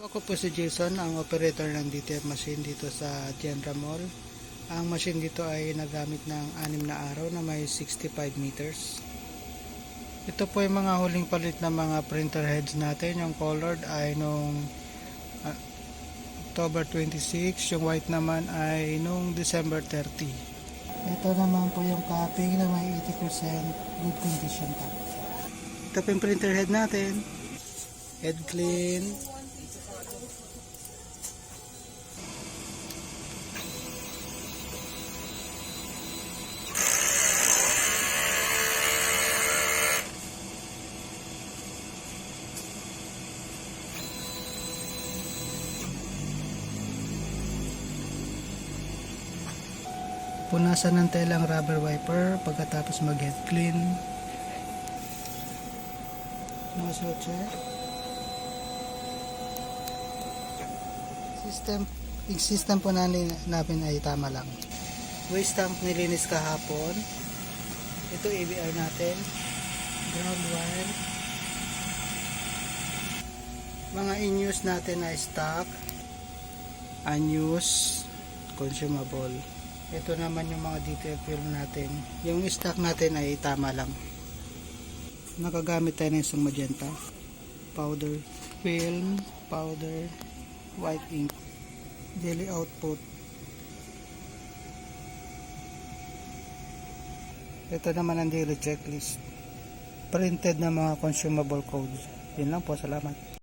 Ako po si Jason, ang operator ng DTF machine dito sa Genra Mall. Ang machine dito ay nagamit ng 6 na araw na may 65 meters. Ito po yung mga huling palit na mga printer heads natin. Yung colored ay nung October 26, yung white naman ay nung December 30. Ito naman po yung copying na may 80% good condition pa. Ito po yung printer head natin. Head clean. Punasan ng telang rubber wiper pagkatapos mag head clean. Nozzle check. Yung system po namin ay tama lang. Waste tank nilinis kahapon. Ito ABR natin. Ground wire. Mga in-use natin na stock. Unused. Consumable. Ito naman yung mga detail film natin. Yung stock natin ay tama lang. Nakagamit tayo ng isang magenta, powder, film, powder, white ink, daily output. Ito naman ang daily checklist. Printed na mga consumable codes. Yun lang po, salamat.